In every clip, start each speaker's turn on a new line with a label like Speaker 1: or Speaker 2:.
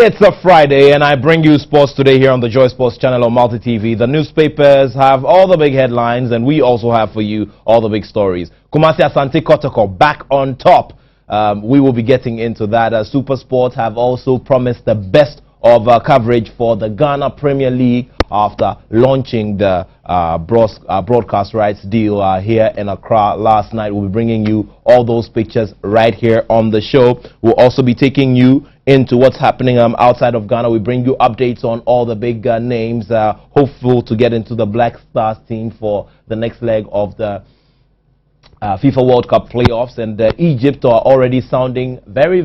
Speaker 1: It's a Friday and I bring you sports today here on the Joy Sports channel on Multi TV. The newspapers have all the big headlines and we also have for you all the big stories. Kumasi Asante Kotoko back on top. We will be getting into that. Super Sports have also promised the best of coverage for the Ghana Premier League after launching the broadcast rights deal here in Accra last night. We'll be bringing you all those pictures right here on the show. We'll also be taking you into what's happening outside of Ghana. We bring you updates on all the big names. Hopeful to get into the Black Stars team for the next leg of the FIFA World Cup playoffs, and Egypt are already sounding very,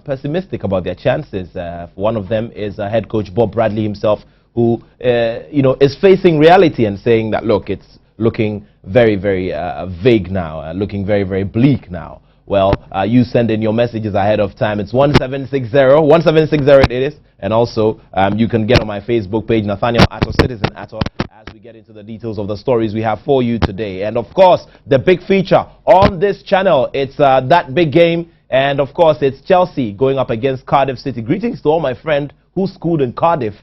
Speaker 1: pessimistic about their chances. One of them is head coach Bob Bradley himself, who, is facing reality and saying that, look, it's looking very, vague now, looking very, bleak now. Well, you send in your messages ahead of time. It's 1760 it is. And also, you can get on my Facebook page, Nathaniel Attoh, Citizen Attoh, as we get into the details of the stories we have for you today. And of course, the big feature on this channel, it's that big game. And of course, it's Chelsea going up against Cardiff City. Greetings to all my friends who schooled in Cardiff.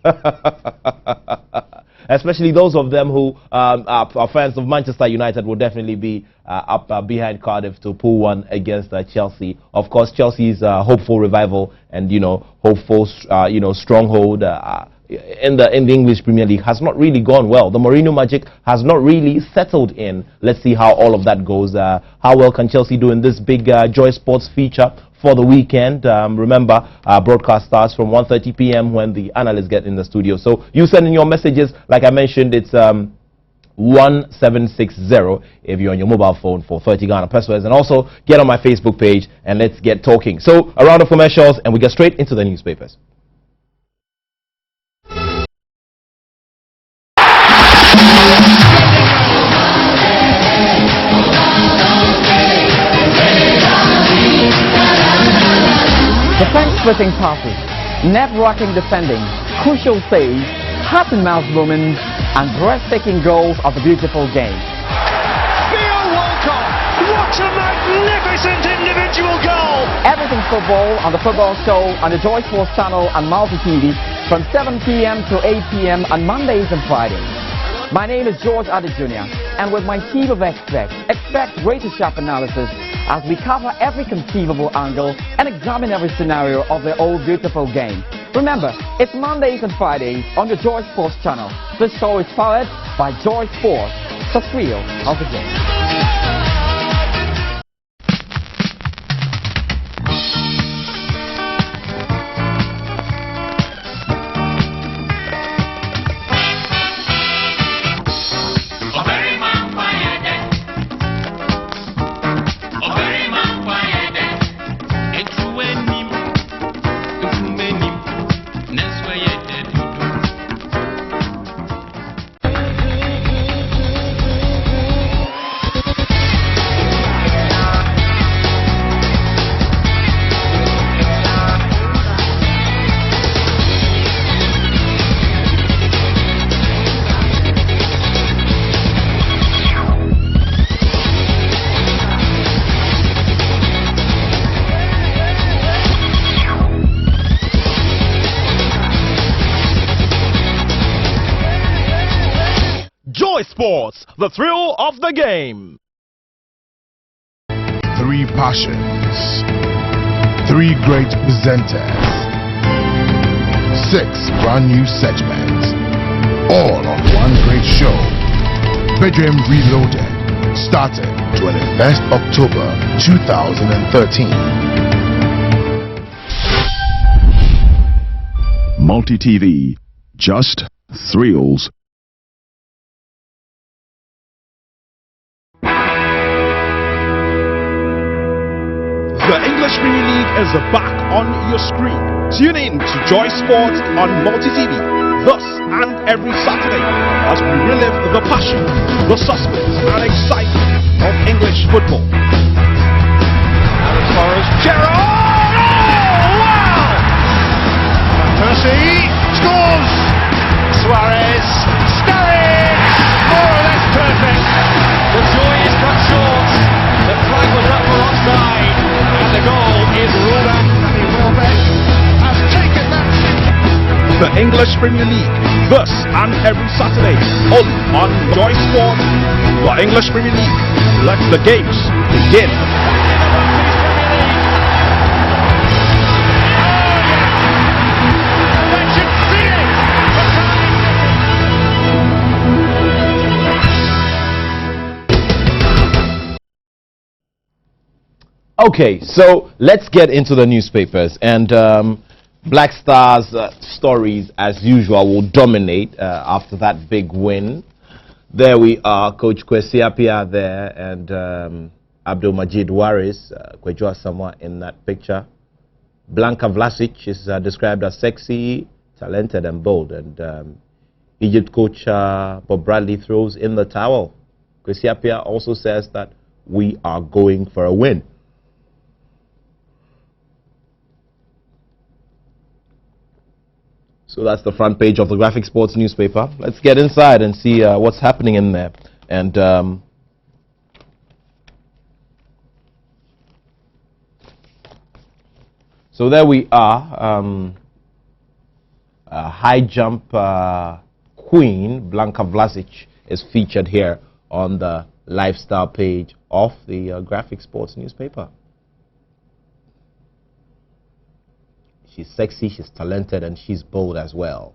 Speaker 1: Especially those of them who are fans of Manchester United will definitely be up behind Cardiff to pull one against Chelsea. Of course, Chelsea's hopeful revival and, hopeful, stronghold in the English Premier League has not really gone well. The Mourinho magic has not really settled in. Let's see how all of that goes. How well can Chelsea do in this big Joy Sports feature for the weekend? Remember, broadcast starts from 1:30 p.m. when the analysts get in the studio. So you send in your messages. Like I mentioned, it's 1760 if you're on your mobile phone for 30 Ghana pesos. And also get on my Facebook page and let's get talking. So a round of commercials and we get straight into the newspapers.
Speaker 2: The fence-splitting passes, net-racking defending, crucial saves, heart-and-mouth moments, and breathtaking goals of the beautiful game.
Speaker 3: Theo Walcott, what a magnificent individual goal!
Speaker 2: Everything football on the Football Show on the Joy Sports channel and Multi TV from 7 p.m. to 8 p.m. on Mondays and Fridays. My name is George Attoh Jr., and with my team of experts, expect razor-sharp analysis as we cover every conceivable angle and examine every scenario of the old beautiful game. Remember, it's Mondays and Fridays on the Joy Sports channel. This show is powered by Joy Sports, the thrill of the game.
Speaker 1: Joy Sports, the thrill of the game.
Speaker 4: 3 passions, 3 great presenters, 6 brand new segments, all on one great show. Bedroom Reloaded, started 21st October 2013.
Speaker 5: Multi TV, just thrills.
Speaker 6: The English Premier League is back on your screen. Tune in to Joy Sports on Multi TV, thus and every Saturday, as we relive the passion, the suspense and excitement of English football. As far as Gerrard! Oh, wow! Percy scores! Suarez, Sturridge! More or less perfect. The joy is cut short. The flag was up for offside. And the goal is ruled out. Welbeck has taken the English Premier League this and every Saturday only on Joy Sport, the English Premier League. Let the games begin.
Speaker 1: Okay, so let's get into the newspapers, and Black Stars stories as usual will dominate after that big win. There we are, Coach Kwesi Appiah there, and Abdul Majid Waris, Kwejo Asamoah in that picture. Blanka Vlasic is described as sexy, talented and bold, and Egypt coach Bob Bradley throws in the towel. Kwesi Appiah also says that we are going for a win. So that's the front page of the Graphic Sports newspaper. Let's get inside and see what's happening in there. And so there we are. High jump queen Blanka Vlasic is featured here on the lifestyle page of the Graphic Sports newspaper. She's sexy, she's talented, and she's bold as well.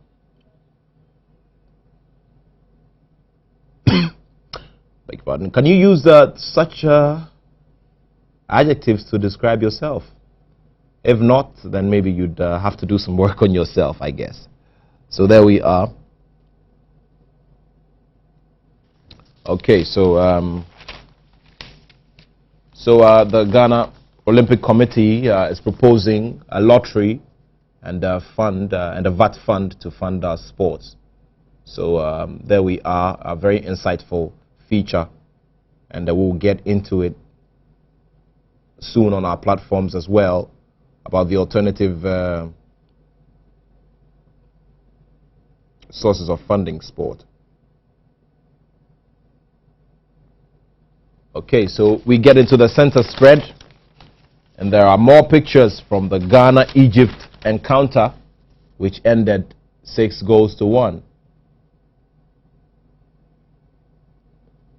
Speaker 1: Beg your pardon. Can you use such adjectives to describe yourself? If not, then maybe you'd have to do some work on yourself, I guess. So there we are. Okay, so the Ghana Olympic Committee is proposing a lottery and a fund and a VAT fund to fund our sports. So there we are, a very insightful feature, and we'll get into it soon on our platforms as well about the alternative sources of funding sport. Okay, so we get into the center spread, and there are more pictures from the Ghana-Egypt encounter, which ended 6-1.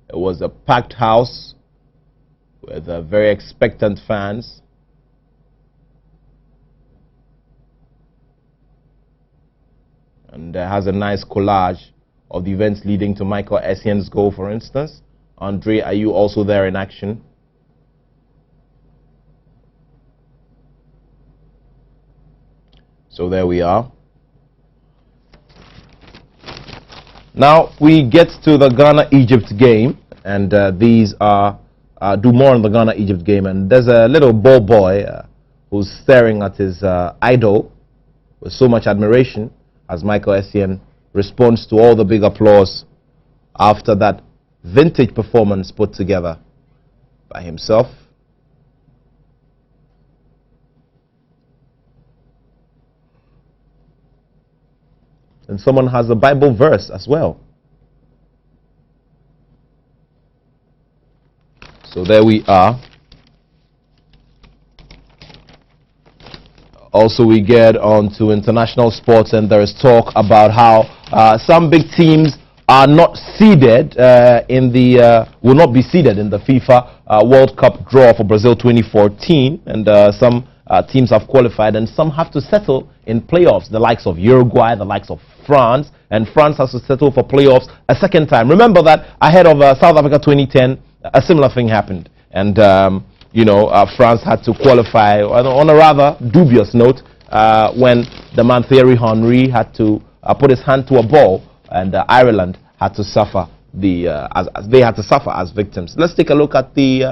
Speaker 1: It was a packed house with very expectant fans. And has a nice collage of the events leading to Michael Essien's goal, for instance. Andre, are you also there in action? So there we are. Now we get to the Ghana-Egypt game, and these are do more on the Ghana-Egypt game. And there's a little ball boy who's staring at his idol with so much admiration as Michael Essien responds to all the big applause after that vintage performance put together by himself. And someone has a Bible verse as well. So there we are. Also, we get on to international sports, and there is talk about how some big teams are not seeded will not be seeded in the FIFA World Cup draw for Brazil 2014, and some teams have qualified, and some have to settle in playoffs, the likes of Uruguay, the likes of France, and France has to settle for playoffs a second time. Remember that ahead of South Africa 2010, a similar thing happened, and France had to qualify on a rather dubious note when the man Thierry Henry had to put his hand to a ball, and Ireland had to suffer as victims. Let's take a look at the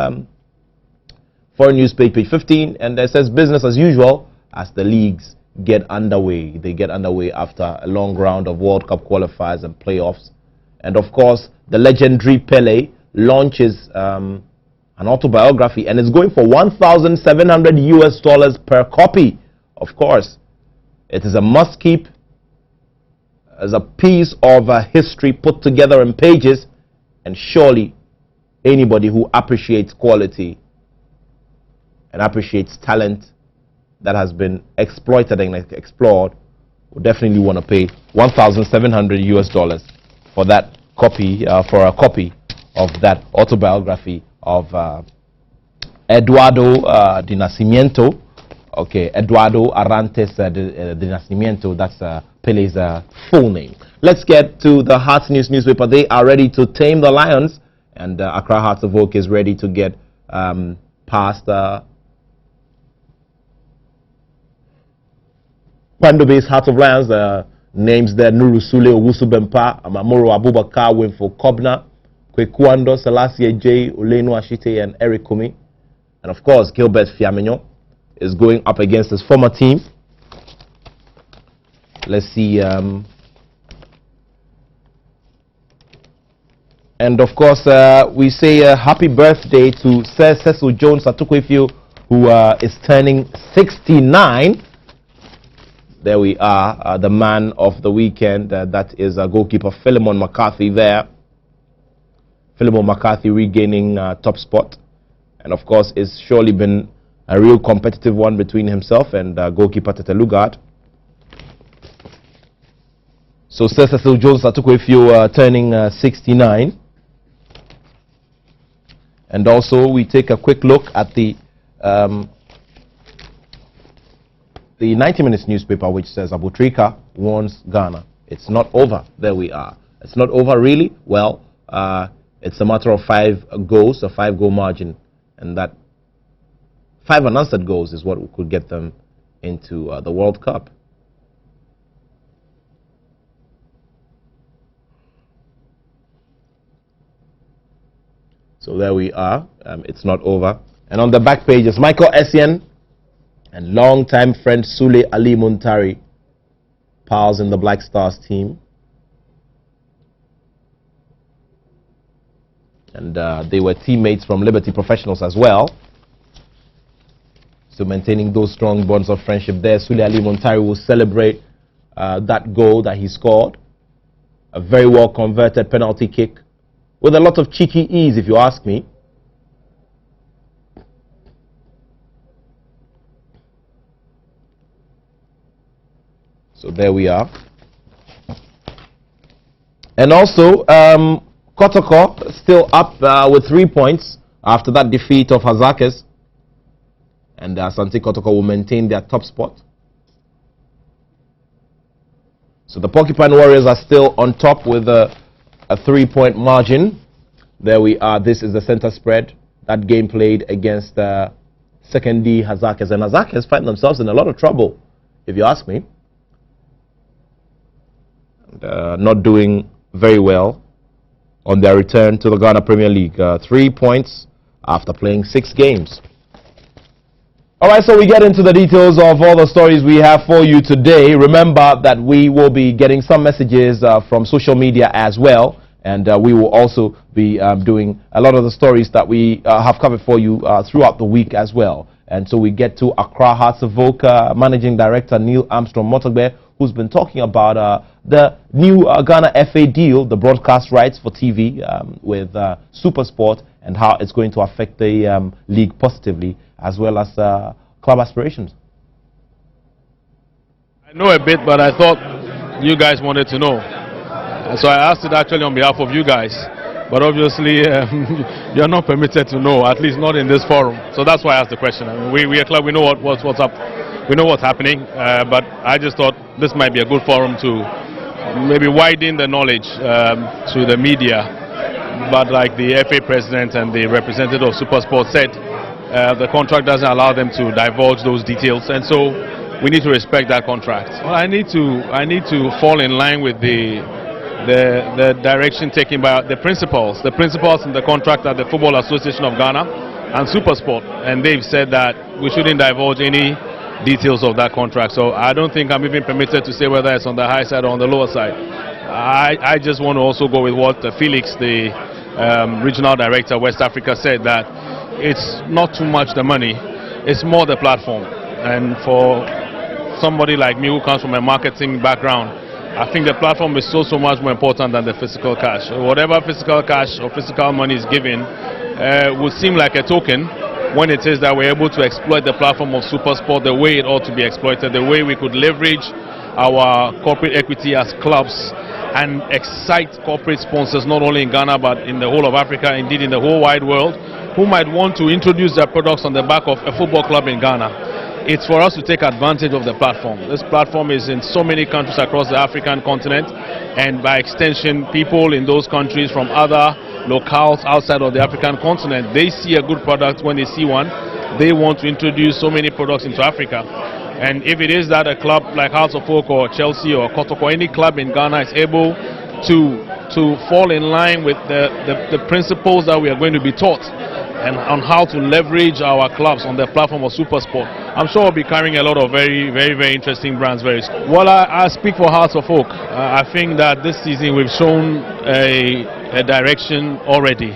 Speaker 1: foreign newspaper, page 15, and it says business as usual as the leagues get underway. They get underway after a long round of World Cup qualifiers and playoffs. And of course, the legendary Pele launches an autobiography, and it's going for $1,700 per copy. Of course, it is a must-keep as a piece of history put together in pages, and surely anybody who appreciates quality and appreciates talent that has been exploited and explored will definitely want to pay $1,700 for that copy, for a copy of that autobiography of Eduardo de Nascimento. Okay, Eduardo Arantes de Nascimento. That's Pele's full name. Let's get to the Hearts News newspaper. They are ready to tame the Lions, and Accra Hearts of Oak is ready to get past Pandobe's Heart of Lions. Names there: Nuru Sule, Owusu Bempa, Amamoro Abubakar, Winfo Kobna, Kwekuando, Selassie J, Olenu Ashite, and Eric Kumi. And of course, Gilbert Fiamenyo is going up against his former team. Let's see. And of course, we say happy birthday to Sir Cecil Jones Atukwefio, who is turning 69. There we are, the man of the weekend. That is goalkeeper Philemon McCarthy there. Philemon McCarthy regaining top spot. And of course, it's surely been a real competitive one between himself and goalkeeper Tete Lugard. So Sir Cecil Jones Atukwefio turning 69. And also we take a quick look at the 90 Minutes newspaper, which says Abutrika warns Ghana. It's not over. There we are. It's not over really. Well, it's a matter of 5 goals, a 5-goal margin, and that 5 unanswered goals is what could get them into the World Cup. So there we are. It's not over. And on the back page is Michael Essien and long-time friend Sule Ali Muntari, pals in the Black Stars team. And they were teammates from Liberty Professionals as well. So maintaining those strong bonds of friendship there. Sule Ali Muntari will celebrate that goal that he scored. A very well converted penalty kick with a lot of cheeky ease, if you ask me. So there we are. And also, Kotoko still up with 3 points after that defeat of Hazakes. And Asante Kotoko will maintain their top spot. So the Porcupine Warriors are still on top with a 3-point margin. There we are. This is the center spread. That game played against 2nd D Hazakes. And Hazakes find themselves in a lot of trouble, if you ask me. Not doing very well on their return to the Ghana Premier League. 3 points after playing 6 games. Alright, so we get into the details of all the stories we have for you today. Remember that we will be getting some messages from social media as well. And we will also be doing a lot of the stories that we have covered for you throughout the week as well. And so we get to Accra Hearts of Oak Managing Director Neil Armstrong Motogbe, who's been talking about the new Ghana FA deal, the broadcast rights for TV with SuperSport, and how it's going to affect the league positively, as well as club aspirations.
Speaker 7: I know a bit, but I thought you guys wanted to know. So I asked it actually on behalf of you guys. But obviously, you're not permitted to know, at least not in this forum. So that's why I asked the question. I mean, we are club, we know what's up, we know what's happening. But I just thought this might be a good forum to maybe widen the knowledge to the media. But like the FA president and the representative of SuperSport said, the contract doesn't allow them to divulge those details, and so we need to respect that contract. Well, I need to fall in line with the direction taken by the principals in the contract at the Football Association of Ghana and SuperSport, and they've said that we shouldn't divulge any details of that contract. So I don't think I'm even permitted to say whether it's on the high side or on the lower side. I just want to also go with what Felix, the regional director West Africa, said, that it's not too much the money, it's more the platform. And for somebody like me who comes from a marketing background, I think the platform is so much more important than the physical cash. Whatever physical cash or physical money is given would seem like a token when it is that we're able to exploit the platform of SuperSport the way it ought to be exploited, the way we could leverage our corporate equity as clubs and excite corporate sponsors not only in Ghana but in the whole of Africa, indeed in the whole wide world, who might want to introduce their products on the back of a football club in Ghana. It's for us to take advantage of the platform. This platform is in so many countries across the African continent, and by extension people in those countries from other locales outside of the African continent, they see a good product. When they see one, they want to introduce so many products into Africa. And if it is that a club like Hearts of Oak or Chelsea or Kotoko, any club in Ghana is able to fall in line with the principles that we are going to be taught and on how to leverage our clubs on the platform of SuperSport, I'm sure we'll be carrying a lot of very interesting brands very soon. Well, I speak for Hearts of Oak. I think that this season we've shown a direction already,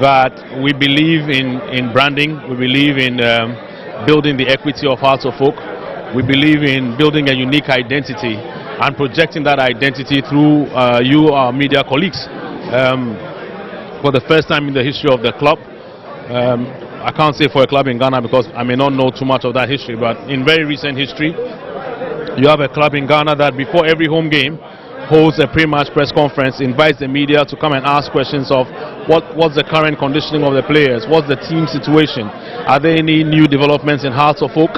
Speaker 7: that we believe in branding, we believe in building the equity of Hearts of Oak, we believe in building a unique identity and projecting that identity through you, our media colleagues. For the first time in the history of the club, I can't say for a club in Ghana because I may not know too much of that history, but in very recent history, you have a club in Ghana that before every home game holds a pre-match press conference, invites the media to come and ask questions of what's the current conditioning of the players, what's the team situation, are there any new developments in Hearts of Oak.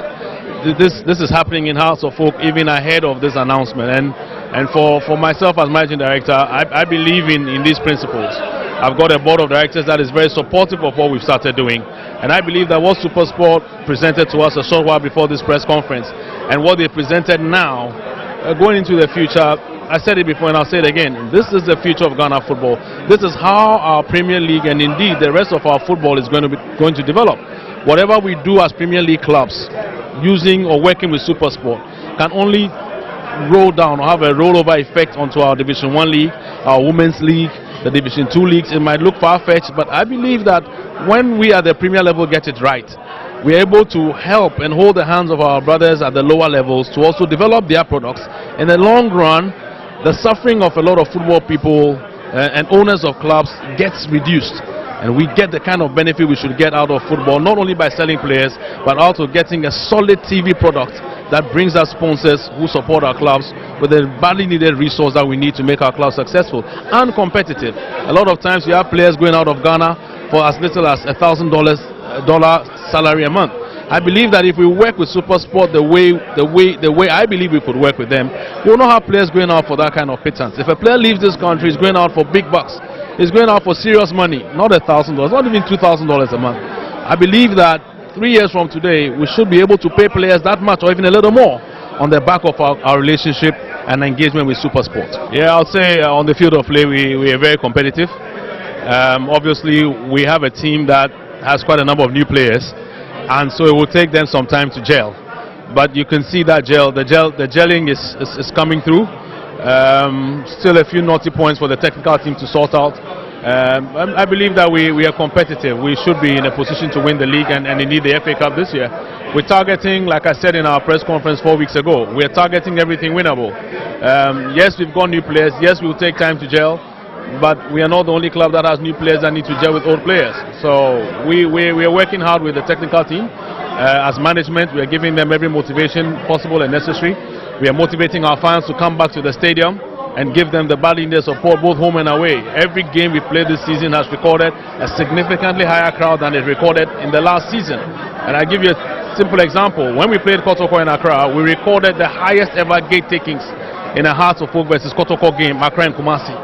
Speaker 7: This is happening in Hearts of Oak even ahead of this announcement, and for myself as managing director, I believe in these principles. I've got a board of directors that is very supportive of what we've started doing, and I believe that what SuperSport presented to us a short while before this press conference and what they presented now, going into the future, I said it before and I'll say it again, this is the future of Ghana football. This is how our Premier League and indeed the rest of our football is going to develop. Whatever we do as Premier League clubs, using or working with SuperSport, can only roll down or have a rollover effect onto our Division 1 league, our Women's League, the Division 2 leagues. It might look far-fetched, but I believe that when we at the Premier level get it right, we're able to help and hold the hands of our brothers at the lower levels to also develop their products. In the long run, the suffering of a lot of football people and owners of clubs gets reduced, and we get the kind of benefit we should get out of football, not only by selling players, but also getting a solid TV product that brings us sponsors who support our clubs with the badly needed resource that we need to make our clubs successful and competitive. A lot of times you have players going out of Ghana for as little as $1,000 salary a month. I believe that if we work with SuperSport the way I believe we could work with them, we will not have players going out for that kind of pittance. If a player leaves this country, he's going out for big bucks. He's going out for serious money, not $1,000, not even $2,000 a month. I believe that 3 years from today, we should be able to pay players that much or even a little more on the back of our relationship and engagement with SuperSport. Yeah, I'll say on the field of play, we are very competitive. Obviously, we have a team that has quite a number of new players, and so it will take them some time to gel. But you can see that the gelling is coming through. Still a few naughty points for the technical team to sort out. I believe that we are competitive. We should be in a position to win the league and indeed the FA Cup this year. We're targeting, like I said in our press conference 4 weeks ago, we're targeting everything winnable. Yes, we've got new players. Yes, we will take time to gel, but we are not the only club that has new players that need to gel with old players. So we are working hard with the technical team. As management, we are giving them every motivation possible and necessary. We are motivating our fans to come back to the stadium and give them the badly needed support both home and away. Every game we played this season has recorded a significantly higher crowd than it recorded in the last season. And I give you a simple example. When we played Kotoko in Accra, we recorded the highest ever gate takings in a Hearts of Oak versus Kotoko game, Accra and Kumasi.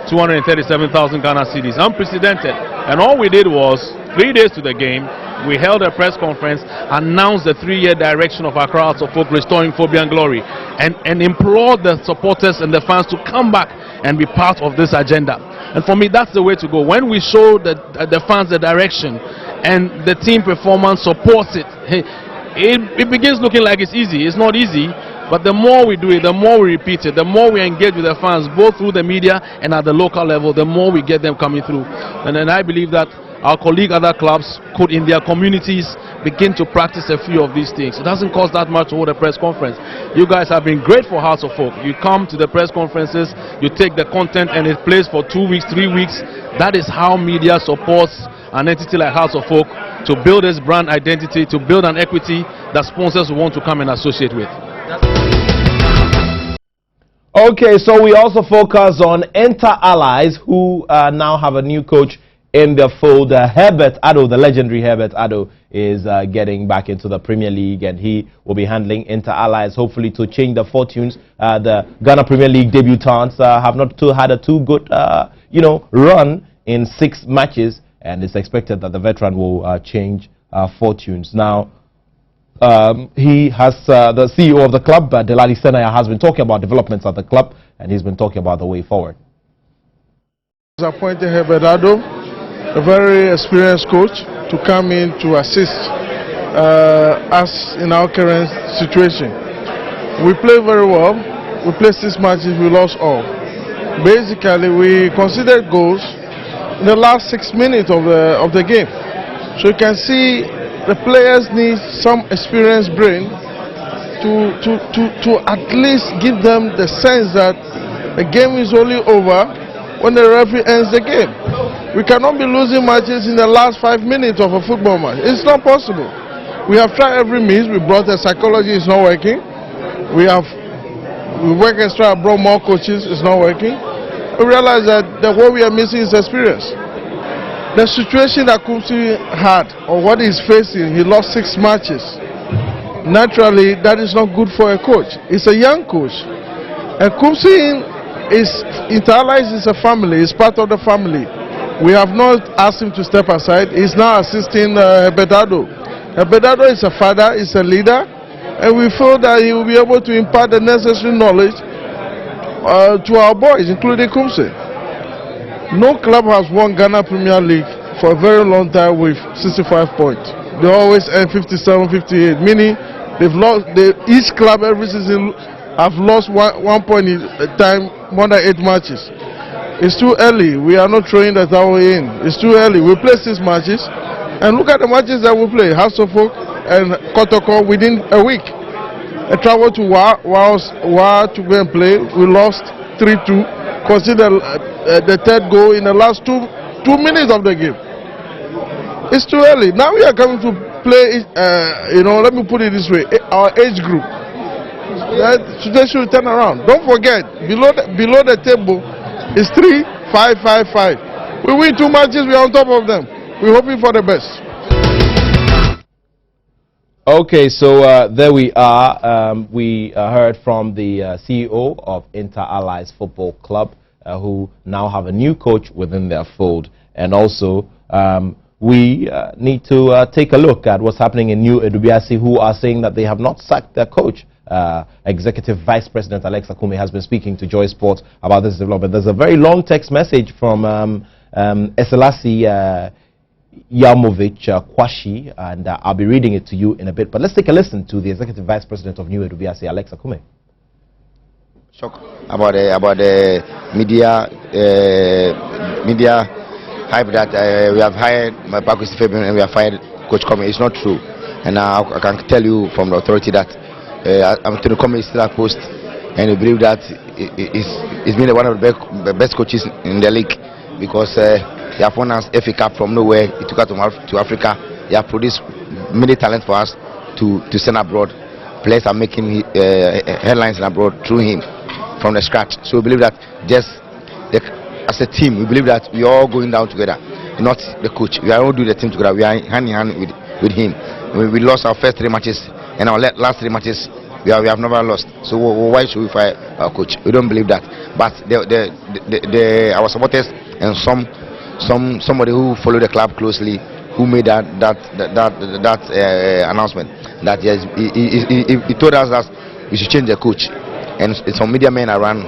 Speaker 7: 237,000 Ghana cedis, unprecedented. And all we did was, 3 days to the game, we held a press conference, announced the 3-year direction of Accra Hearts of Oak, restoring phobia and glory, and implored the supporters and the fans to come back and be part of this agenda. And for me, that's the way to go. When we show the fans the direction and the team performance supports it, it begins looking like it's easy. It's not easy, but the more we do it, the more we repeat it, the more we engage with the fans, both through the media and at the local level, the more we get them coming through. And then I believe that our colleague other clubs could in their communities begin to practice a few of these things. It doesn't cost that much to hold a press conference. You guys have been great for Hearts of Oak. You come to the press conferences, you take the content and it plays for 2 weeks, 3 weeks. That is how media supports an entity like Hearts of Oak to build its brand identity, to build an equity that sponsors want to come and associate with.
Speaker 1: Okay, so we also focus on Inter-allies who now have a new coach in their fold. Herbert Attoh, the legendary Herbert Attoh, is getting back into the Premier League, and he will be handling Inter-allies, hopefully to change the fortunes. The Ghana Premier League debutants have not had a too good, run in 6 matches, and it's expected that the veteran will change fortunes. Now, he has the CEO of the club, Delali Senaya, has been talking about developments at the club, and he's been talking about the way forward.
Speaker 8: Appointed Herbert Attoh, a very experienced coach, to come in to assist us in our current situation. We play very well. We played 6 matches, we lost all. Basically, we considered goals in the last 6 minutes of the game. So you can see the players need some experienced brain to at least give them the sense that the game is only over when the referee ends the game. We cannot be losing matches in the last 5 minutes of a football match. It's not possible. We have tried every means. We brought the psychology, it's not working. We work extra, brought more coaches, it's not working. We realize that what we are missing is experience. The situation that Kumsi had, or what he's facing, he lost 6 matches. Naturally, that is not good for a coach. He's a young coach. And Kumsi Inter-allies is a family, he's part of the family. We have not asked him to step aside. He's now assisting Herbert Attoh. Herbert Attoh is a father, he's a leader, and we feel that he will be able to impart the necessary knowledge to our boys, including Kumsi. No club has won Ghana Premier League for a very long time with 65 points. They always end 57, 58, meaning each club every season have lost 1 point in a time, more than 8 matches. It's too early. We are not throwing that our way in. It's too early. We play 6 matches, and look at the matches that we play. House of Folk and Kotoko within a week. I traveled to Wa to go and play. We lost 3-2. Consider the 3rd goal in the last 2 minutes of the game. It's too early. Now we are coming to play, let me put it this way, our age group. They should turn around. Don't forget, below the table is 3-5-5-5. We win 2 matches, we are on top of them. We're hoping for the best.
Speaker 1: Okay, so there we are. We heard from the CEO of Inter-allies Football Club, who now have a new coach within their fold. And also, we need to take a look at what's happening in New Edubiasi, who are saying that they have not sacked their coach. Executive Vice President Alex Akume has been speaking to Joy Sports about this development. There's a very long text message from Eselasi Yamovich Kwashi, and I'll be reading it to you in a bit. But let's take a listen to the Executive Vice President of New Edubiasi, Alex Akume.
Speaker 9: Shock about the media hype that we have hired my Pakus Fabian and we have fired Coach Kwame. It's not true, and I can tell you from the authority that Anthony Kwame is still at post, and we believe that he's been one of the best coaches in the league, because he have won us FA Cup from nowhere. He took us to Africa. He have produced many talent for us to send abroad. Players are making headlines abroad through him from the scratch. So we believe that as a team, we believe that we are all going down together, not the coach. We are all doing the team together. We are hand in hand with him. We lost our first 3 matches, and our last 3 matches we have never lost. So why should we fire our coach? We don't believe that. But our supporters and somebody who followed the club closely, who made that announcement, that yes, he told us that we should change the coach, and some media men around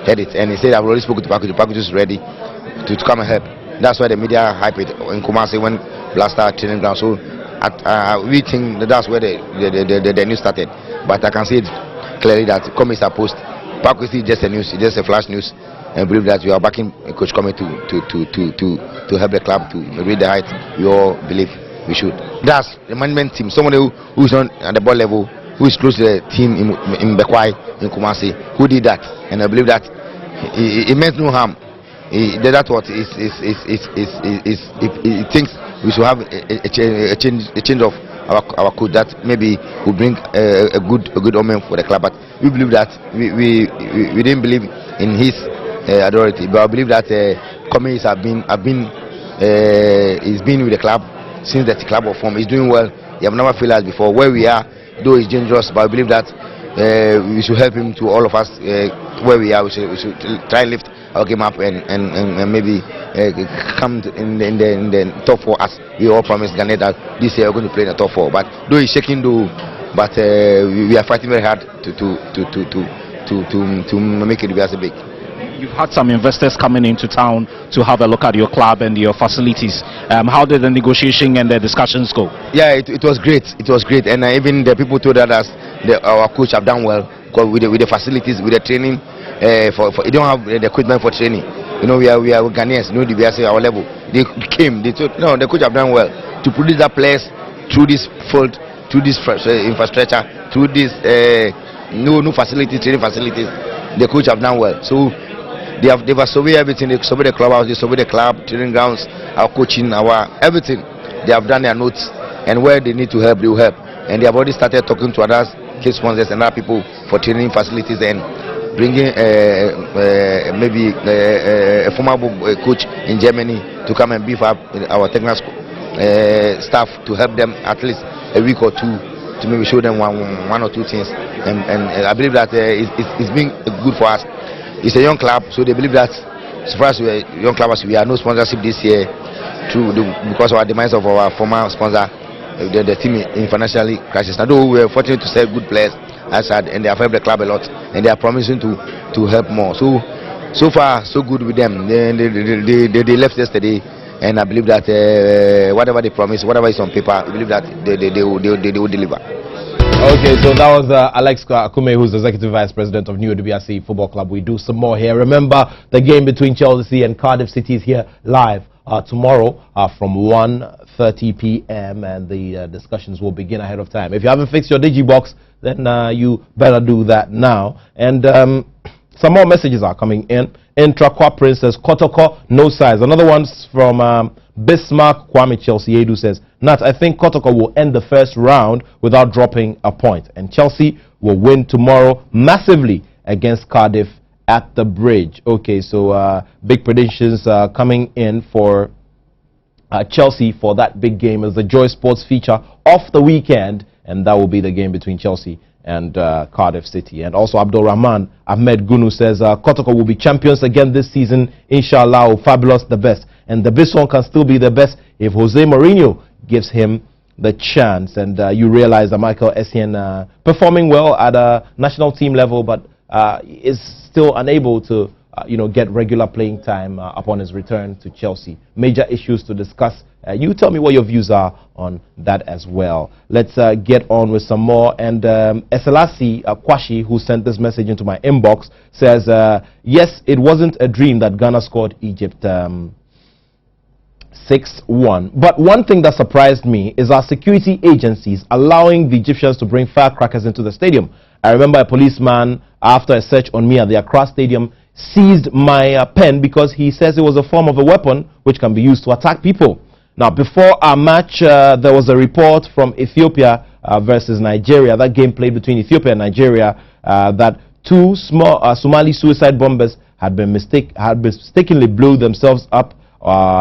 Speaker 9: heard it, and he said, I've already spoken to Paku. Paku is ready to come and help. That's why the media hype it in Kumasi when Blaster training ground. So we think that's where the news started. But I can see it clearly that Kwame is opposed. Paku is just a news, it's just a flash news, and believe that we are backing Coach Kwame to help the club to reach the height we all believe we should. That's the management team, someone who is on at the ball level, who is close to the team in Bekwai, in Kumasi, who did that, and I believe that it meant no harm. That's what he thinks we should have a change of our coach that maybe will bring a good omen for the club. But we believe that we didn't believe in his authority, but I believe that Comey he's been with the club since the club was formed. He's doing well. He have never failed us before. Where we are, though it's dangerous, but I believe that we should help him to all of us where we are. We should try and lift our game up and maybe come in the top 4 as we all promised Ghana that this year we're going to play in the top 4. But though he's shaking, but we are fighting very hard to make it as a big.
Speaker 10: You've had some investors coming into town to have a look at your club and your facilities. How did the negotiation and the discussions go?
Speaker 9: Yeah, it was great. It was great, and even the people told us our coach have done well because with the facilities, with the training. They don't have the equipment for training. You know, we are Ghanaians. You know, we are our level. They came. They told no, the coach have done well to produce that players through this field, through this infrastructure, through this new facilities, training facilities. The coach have done well. So they have surveyed everything. They surveyed the clubhouse, they surveyed the club, training grounds, our coaching, our everything. They have done their notes, and where they need to help, they will help. And they have already started talking to others, key sponsors and other people for training facilities and bringing maybe a former coach in Germany to come and beef up our technical staff to help them at least a week or two to maybe show them one or two things. And I believe that it's been good for us. It's a young club, so they believe that as far as we are young clubs, we have no sponsorship this year because of our demise of our former sponsor. The team in financially crisis. Now, though we were fortunate to sell good players outside, and they have helped the club a lot, and they are promising to help more. So far, so good with them. They left yesterday, and I believe that whatever they promise, whatever is on paper, I believe that they will deliver.
Speaker 1: Okay, so that was Alex Akume, who's the Executive Vice President of New WBC Football Club. We do some more here. Remember, the game between Chelsea and Cardiff City is here live tomorrow from 1:30 p.m. and the discussions will begin ahead of time. If you haven't fixed your digibox, then you better do that now. And some more messages are coming in. Intrakwa Princess Kotoko, no size. Another one's from Bismarck Kwame Chelsea Edu says, Nat, I think Kotoko will end the first round without dropping a point, and Chelsea will win tomorrow massively against Cardiff at the Bridge. Okay, so big predictions coming in for Chelsea for that big game as the Joy Sports feature of the weekend, and that will be the game between Chelsea and Cardiff City. And also Abdul Rahman Ahmed Gunu says Kotoko will be champions again this season, inshallah. Fabulous, the best, and the Bison can still be the best if Jose Mourinho gives him the chance. And you realize that Michael Essien performing well at a national team level, but is still unable to get regular playing time upon his return to Chelsea. Major issues to discuss. You tell me what your views are on that as well. Let's get on with some more. And Eselasi Kwashi, who sent this message into my inbox, says, yes, it wasn't a dream that Ghana scored Egypt 6-1. But one thing that surprised me is our security agencies allowing the Egyptians to bring firecrackers into the stadium. I remember a policeman, after a search on me at the Accra Stadium, seized my pen because he says it was a form of a weapon which can be used to attack people. Now, before our match, there was a report from Ethiopia versus Nigeria, that game played between Ethiopia and Nigeria, that two small Somali suicide bombers had mistakenly blew themselves up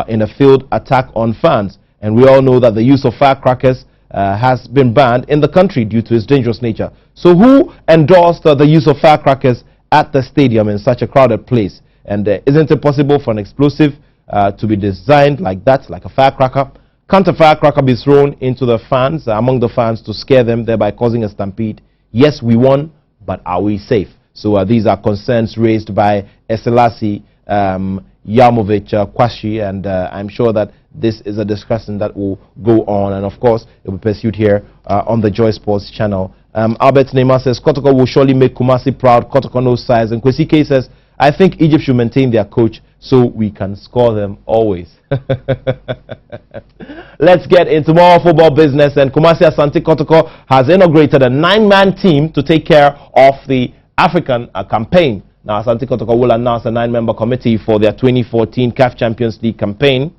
Speaker 1: in a field attack on fans. And we all know that the use of firecrackers has been banned in the country due to its dangerous nature. So who endorsed the use of firecrackers at the stadium in such a crowded place? And isn't it possible for an explosive to be designed like that, like a firecracker? Can't a firecracker be thrown into the fans, among the fans, to scare them, thereby causing a stampede? Yes, we won, but are we safe? So these are concerns raised by Eselasi Yamovich Kwashi, and I'm sure that this is a discussion that will go on, and of course it will be pursued here on the Joy Sports channel. Albert Neymar says Kotoko will surely make Kumasi proud. Kotoko no size. And Kwesi K says, I think Egypt should maintain their coach so we can score them always. Let's get into more football business. And Kumasi Asante Kotoko has inaugurated a 9-man team to take care of the African campaign. Now, Asante Kotoko will announce a 9-member committee for their 2014 CAF Champions League campaign.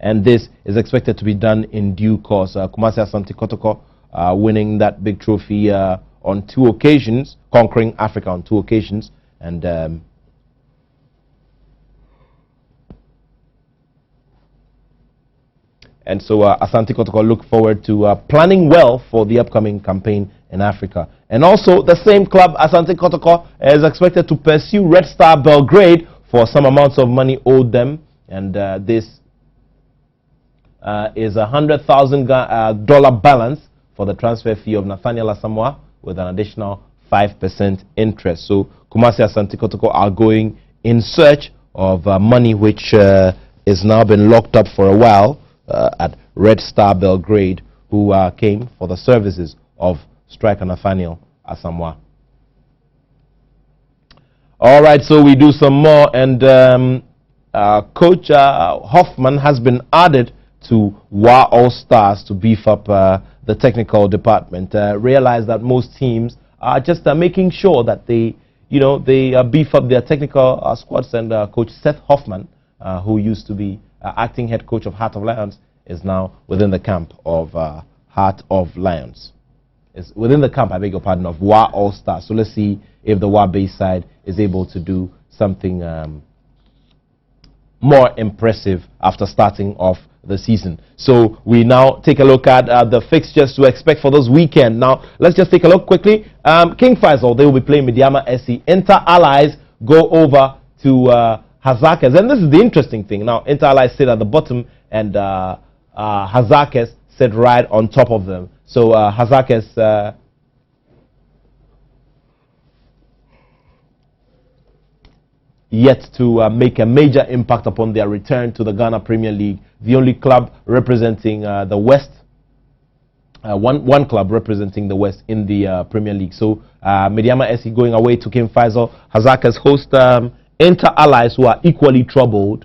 Speaker 1: and this is expected to be done in due course. Kumasi Asante Kotoko winning that big trophy on 2 occasions, conquering Africa on 2 occasions, and so Asante Kotoko look forward to planning well for the upcoming campaign in Africa. And also the same club, Asante Kotoko, is expected to pursue Red Star Belgrade for some amounts of money owed them, and this is a $100,000 balance for the transfer fee of Nathaniel Asamoah with an additional 5% interest. So Kumasi Asante Kotoko are going in search of money which is now been locked up for a while at Red Star Belgrade, who came for the services of striker Nathaniel Asamoah. All right, so we do some more, and Coach Hoffman has been added to WA All Stars to beef up the technical department. Realize that most teams are just making sure that they, beef up their technical squads, and Coach Seth Hoffman, who used to be acting head coach of Heart of Lions, is now within the camp of Heart of Lions. It's within the camp, I beg your pardon, of WA All Stars. So let's see if the WA base side is able to do something more impressive after starting off the season. So we now take a look at the fixtures to expect for this weekend. Now let's just take a look quickly. King Faisal, they will be playing Midyama SC. Inter Allies go over to Hazakes, and this is the interesting thing. Now Inter Allies sit at the bottom, and Hazakes sit right on top of them. So Hazakes yet to make a major impact upon their return to the Ghana Premier League. The only club representing the West, one club representing the West in the Premier League. So Midyama SC going away to King Faisal. Hazakes host Inter Allies, who are equally troubled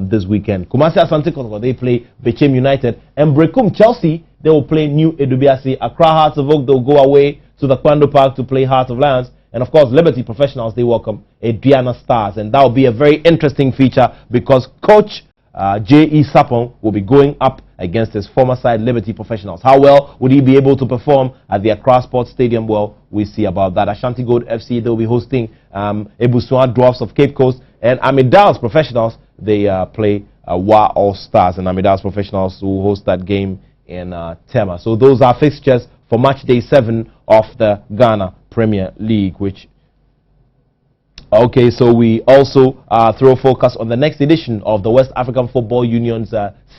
Speaker 1: this weekend. Kumasi Asante Kotoko, they play Bechem United, and Brekum Chelsea, they will play New Edubiasi. Accra Hearts of Oak, they'll go away to the Kwando Park to play Heart of Lions. And of course, Liberty Professionals, they welcome Adriana Stars. And that will be a very interesting feature, because Coach J.E. Sapon will be going up against his former side, Liberty Professionals. How well would he be able to perform at the Accra Sports Stadium? Well, we see about that. Ashanti Gold FC, they'll be hosting Ebusua Dwarfs of Cape Coast. And Amida's Professionals, they play WA All Stars. And Amida's Professionals will host that game in Tema. So those are fixtures for match day 7 of the Ghana Premier League, which... Okay, so we also throw focus on the next edition of the West African Football Union's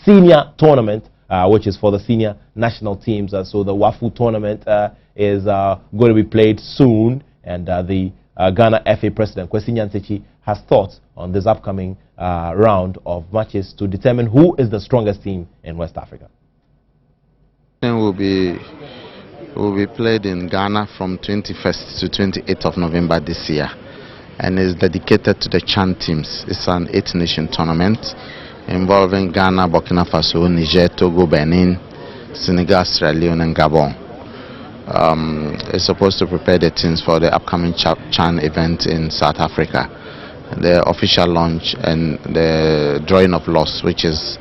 Speaker 1: senior tournament, which is for the senior national teams. So the WAFU tournament is going to be played soon, and the Ghana FA President, Kwesi Nyantechi, has thoughts on this upcoming round of matches to determine who is the strongest team in West Africa.
Speaker 11: It will be played in Ghana from 21st to 28th of November this year, and is dedicated to the Chan teams. It's an 8-nation tournament involving Ghana, Burkina Faso, Niger, Togo, Benin, Senegal, Sierra Leone, and Gabon. It's supposed to prepare the teams for the upcoming Chan event in South Africa. The official launch and the drawing of lots, which is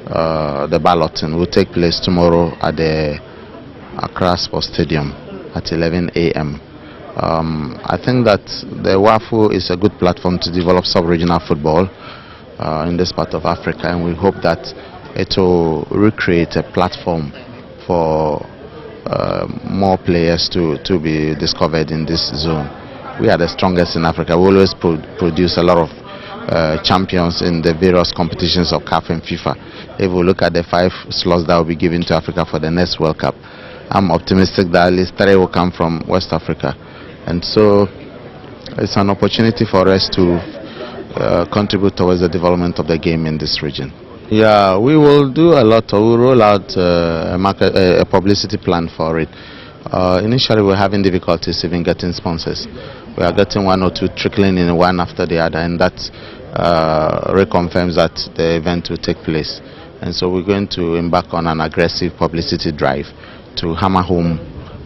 Speaker 11: the balloting, will take place tomorrow at the Accra Sports Stadium at 11 a.m. I think that the WAFU is a good platform to develop sub-regional football in this part of Africa, and we hope that it will recreate a platform for more players to be discovered in this zone. We are the strongest in Africa. We always produce a lot of champions in the various competitions of CAF and FIFA. If we look at the 5 slots that will be given to Africa for the next World Cup, I'm optimistic that at least 3 will come from West Africa. And so it's an opportunity for us to contribute towards the development of the game in this region. Yeah, we will do a lot. We'll roll out a publicity plan for it. Initially, we're having difficulties even getting sponsors. We are getting 1 or 2 trickling in one after the other, and that reconfirms that the event will take place. And so we're going to embark on an aggressive publicity drive to hammer home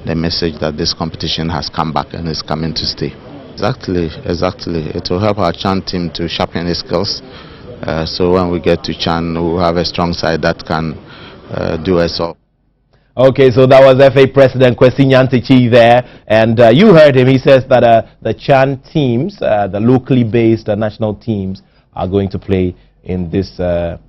Speaker 11: the message that this competition has come back and is coming to stay. Exactly. It will help our Chan team to sharpen its skills, So when we get to Chan, we'll have a strong side that can do us all.
Speaker 1: Okay, so that was FA President Kwesi Nyantakyi there, and you heard him. He says that the Chan teams, the locally based national teams, are going to play in this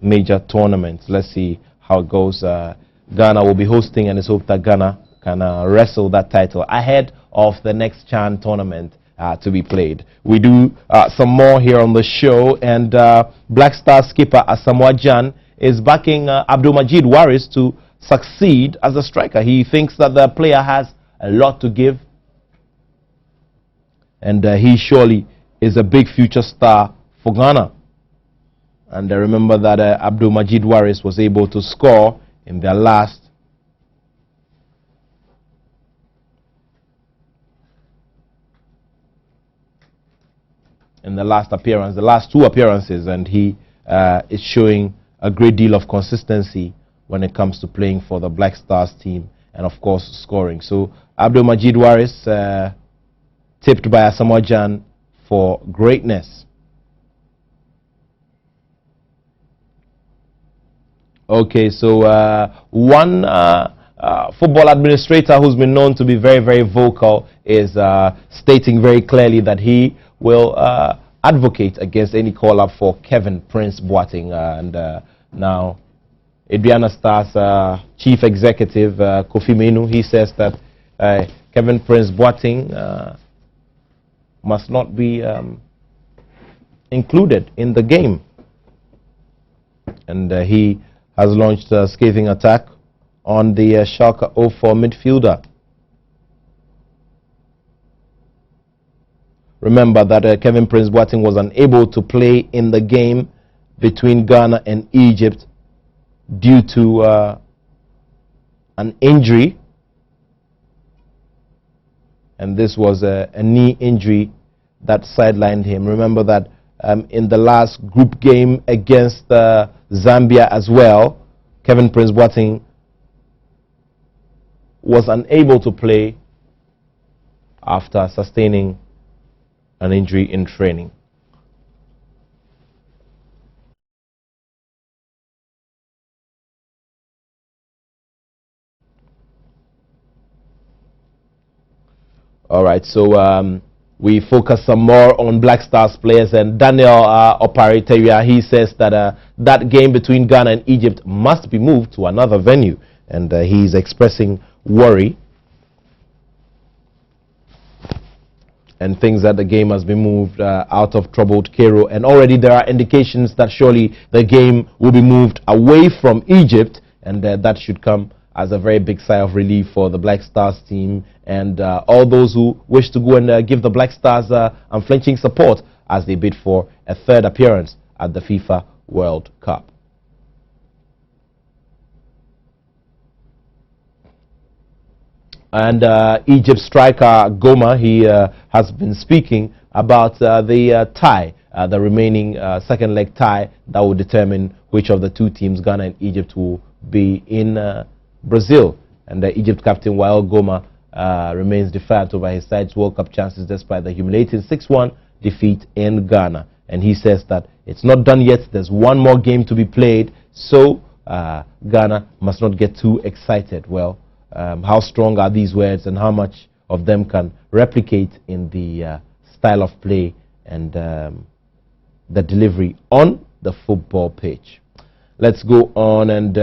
Speaker 1: major tournament. Let's see how it goes. Ghana will be hosting, and it's hoped that Ghana can wrestle that title ahead of the next Chan tournament to be played. We do some more here on the show, and Black Star skipper Asamoah Gyan is backing Abdul Majid Waris to succeed as a striker. He thinks that the player has a lot to give, and he surely is a big future star for Ghana. And remember that Abdul Majid Waris was able to score in their last appearance, the last two appearances, and he is showing a great deal of consistency when it comes to playing for the Black Stars team and, of course, scoring. So Abdul Majid Waris tipped by Asamoah Gyan for greatness. Okay, so one football administrator who's been known to be very, very vocal is stating very clearly that he will advocate against any call-up for Kevin Prince Boateng. And now, Aduana Stars Chief Executive Kofi Menu, he says that Kevin Prince Boateng must not be included in the game. And he has launched a scathing attack on the Schalke 04 midfielder. Remember that Kevin Prince Boateng was unable to play in the game between Ghana and Egypt due to an injury, and this was a knee injury that sidelined him. Remember that in the last group game against Zambia as well, Kevin Prince Boateng was unable to play after sustaining an injury in training. All right, so we focus some more on Black Stars players, and Daniel Opariteriya, he says that that game between Ghana and Egypt must be moved to another venue, and he's expressing worry and thinks that the game has been moved out of troubled Cairo, and already there are indications that surely the game will be moved away from Egypt, and that should come as a very big sigh of relief for the Black Stars team and all those who wish to go and give the Black Stars unflinching support as they bid for a third appearance at the FIFA World Cup. And Egypt striker Goma, he has been speaking about the tie, the remaining second leg tie that will determine which of the two teams, Ghana and Egypt, will be in Brazil. And the Egypt captain Wael Goma remains defiant over his side's World Cup chances despite the humiliating 6-1 defeat in Ghana. And he says that it's not done yet, there's one more game to be played, so Ghana must not get too excited. Well, how strong are these words, and how much of them can replicate in the style of play and the delivery on the football pitch? Let's go on, and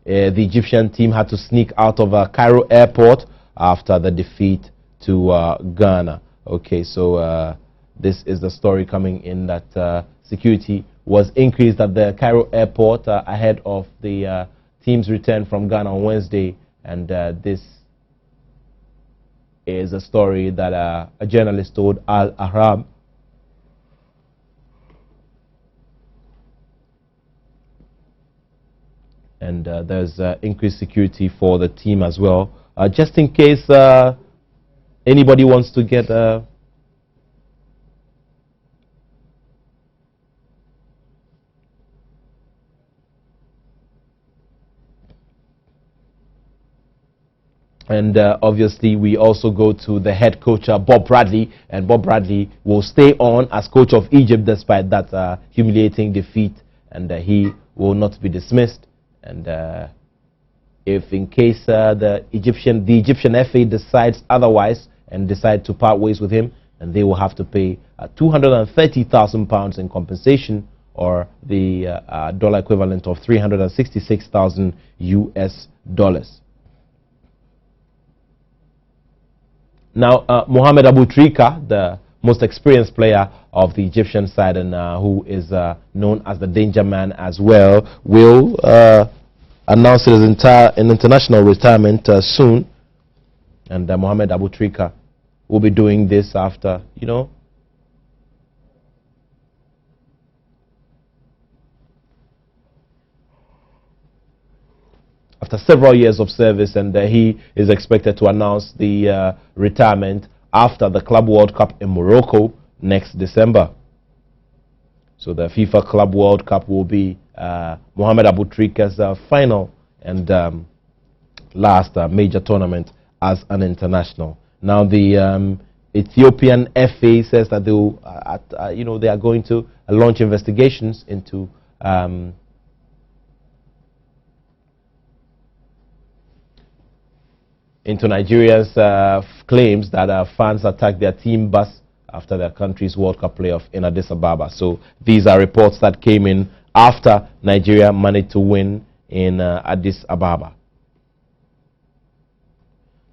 Speaker 1: the Egyptian team had to sneak out of Cairo airport after the defeat to Ghana. Okay, so this is the story coming in that security was increased at the Cairo airport ahead of the team's return from Ghana on Wednesday, and this is a story that a journalist told Al Arab. And there's increased security for the team as well, just in case anybody wants to get And obviously, we also go to the head coach, Bob Bradley. And Bob Bradley will stay on as coach of Egypt despite that humiliating defeat. And he will not be dismissed. And if in case the Egyptian FA decides otherwise and decide to part ways with him, then they will have to pay £230,000 in compensation, or the dollar equivalent of 366,000 US dollars. Now, Mohamed Abu Trika, the most experienced player of the Egyptian side and who is known as the danger man as well, will announce his international retirement soon. And Mohamed Abu Trika will be doing this after, you know, after several years of service, and he is expected to announce the retirement after the Club World Cup in Morocco next December. So the FIFA Club World Cup will be Mohamed Abu Trika's final and last major tournament as an international. Now the Ethiopian FA says that they will, you know, they are going to launch investigations into Nigeria's claims that fans attacked their team bus after their country's World Cup playoff in Addis Ababa. So these are reports that came in after Nigeria managed to win in Addis Ababa.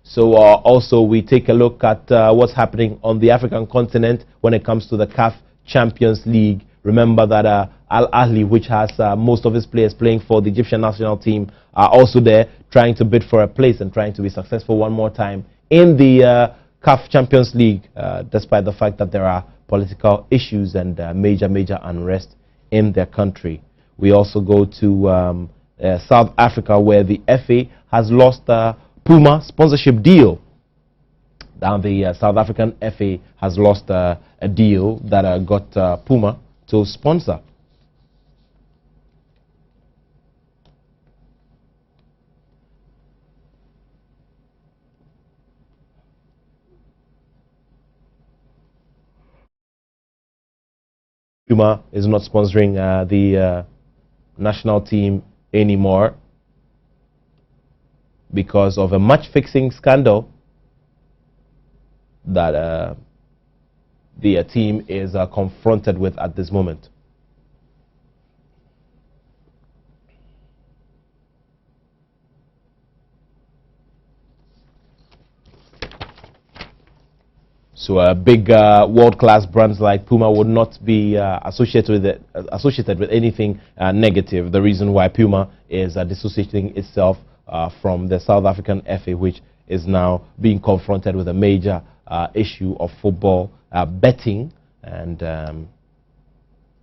Speaker 1: So also we take a look at what's happening on the African continent when it comes to the CAF Champions League. Remember that Al Ahly, which has most of its players playing for the Egyptian national team, are also there trying to bid for a place and trying to be successful one more time in the CAF Champions League, despite the fact that there are political issues and major unrest in their country. We also go to South Africa, where the FA has lost Puma sponsorship deal. Now the South African FA has lost a deal that got Puma to sponsor. Puma is not sponsoring the national team anymore because of a match-fixing scandal that the team is confronted with at this moment. So big world-class brands like Puma would not be associated with anything negative. The reason why Puma is dissociating itself from the South African FA, which is now being confronted with a major issue of football betting and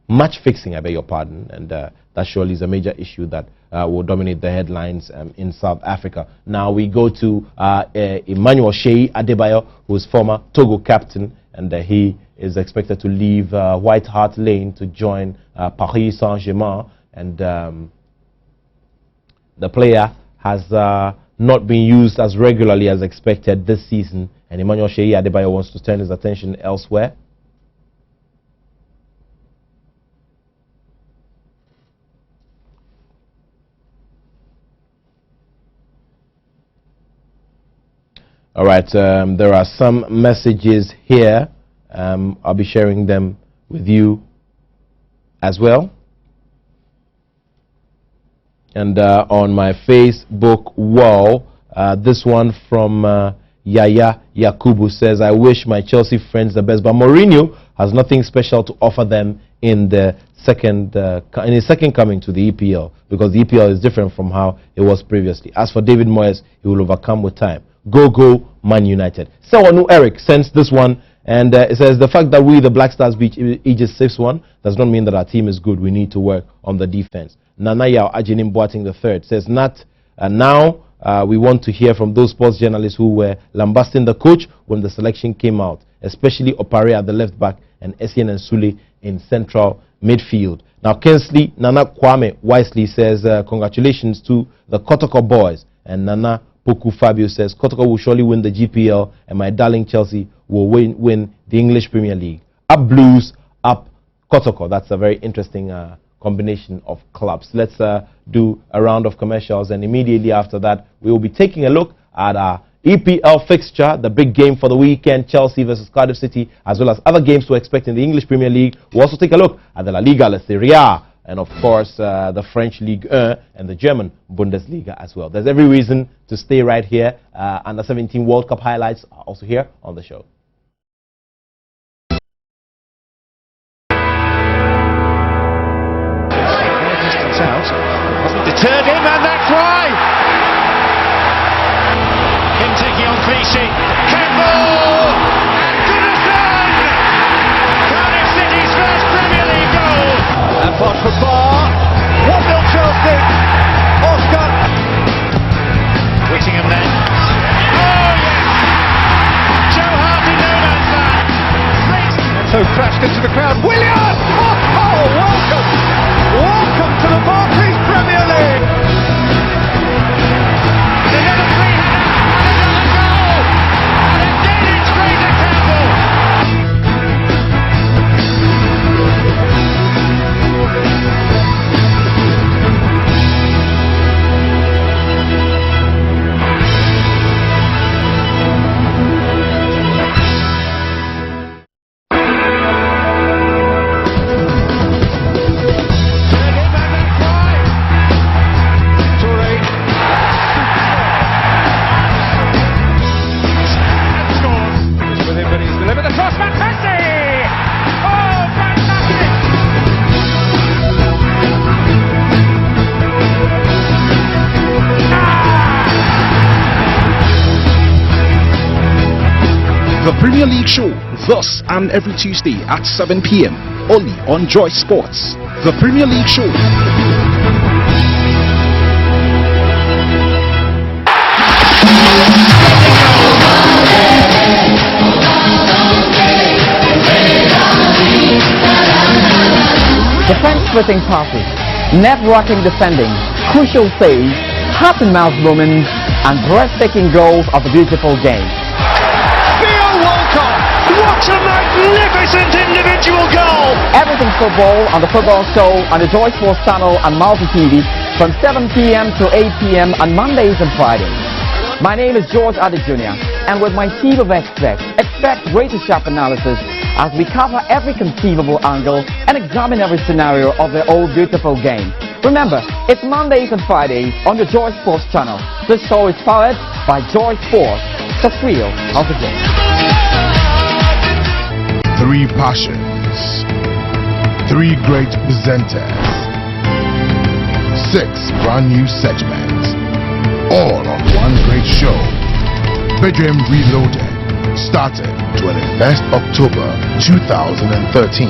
Speaker 1: match fixing, I beg your pardon, and that surely is a major issue that will dominate the headlines in South Africa. Now we go to Emmanuel Sheyi Adebayo, who is former Togo captain, and he is expected to leave White Hart Lane to join Paris Saint-Germain, and the player has not been used as regularly as expected this season, and Emmanuel Sheyi Adebayo wants to turn his attention elsewhere. All right, there are some messages here. I'll be sharing them with you as well. And on my Facebook wall, this one from Yaya Yakubu says, I wish my Chelsea friends the best, but Mourinho has nothing special to offer them in the in his second coming to the EPL, because the EPL is different from how it was previously. As for David Moyes, he will overcome with time. Go Man United. Sewanu Eric sends this one, and it says, the fact that we the Black Stars beat Egypt 6-1 does not mean that our team is good. We need to work on the defense. Nana Yao Ajinim Boating III says, now we want to hear from those sports journalists who were lambasting the coach when the selection came out, especially Opare at the left back and Essien and Sule in central midfield. Now Kensley Nana Kwame wisely says, congratulations to the Kotoko boys, and Nana Poku Fabio says, Kotoko will surely win the GPL and my darling Chelsea will win the English Premier League. Up Blues, up Kotoko. That's a very interesting combination of clubs. Let's do a round of commercials, and immediately after that, we will be taking a look at our EPL fixture, the big game for the weekend, Chelsea versus Cardiff City, as well as other games to expect in the English Premier League. We'll also take a look at the La Liga, La Serie A, and of course the French Ligue 1 and the German Bundesliga as well. There's every reason to stay right here. Under 17 World Cup highlights are also here on the show.
Speaker 3: Deterred him, and that's why. Him taking on Clichy. Campbell! And Goodison! Cardiff City's first Premier League goal. And Pod for Bar. 1-0 Chelsea. Oscar. Whittingham then. Oh, yes! Joe Hart in no man's land. Attoh crashed into the crowd. William! Oh, welcome! Welcome to the Barclays Premier League! Another free-header and another goal! And again it's Fraser Campbell!
Speaker 6: The Premier League show, thus and every Tuesday at 7 p.m. only on Joy Sports. The Premier League show.
Speaker 2: Defense-splitting passes, net-rocking defending, crucial saves, heart-and-mouth moments, and breathtaking goals of a beautiful game.
Speaker 3: What a magnificent individual goal!
Speaker 2: Everything football on the Football Show on the Joy Sports Channel and Multi TV from 7 p.m. to 8 p.m. on Mondays and Fridays. My name is George Addy Jr., and with my team of experts, expect razor-sharp analysis as we cover every conceivable angle and examine every scenario of the old beautiful game. Remember, it's Mondays and Fridays on the Joy Sports Channel. This show is powered by Joy Sports, the thrill of the game.
Speaker 4: 3 passions, 3 great presenters, 6 brand new segments, all on one great show. Bedroom Reloaded, started 21st October 2013.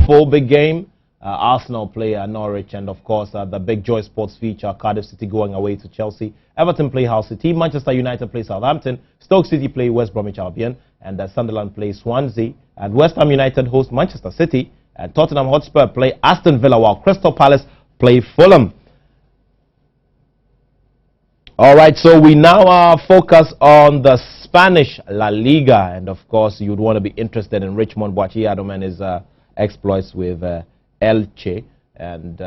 Speaker 1: Full big game. Arsenal play Norwich, and of course the big Joy Sports feature, Cardiff City going away to Chelsea, Everton play Hull City, Manchester United play Southampton, Stoke City play West Bromwich Albion, and Sunderland play Swansea, and West Ham United host Manchester City, and Tottenham Hotspur play Aston Villa, while Crystal Palace play Fulham. Alright, so we now focus on the Spanish La Liga, and of course you'd want to be interested in Richmond Boachie Adam and his exploits with Elche, and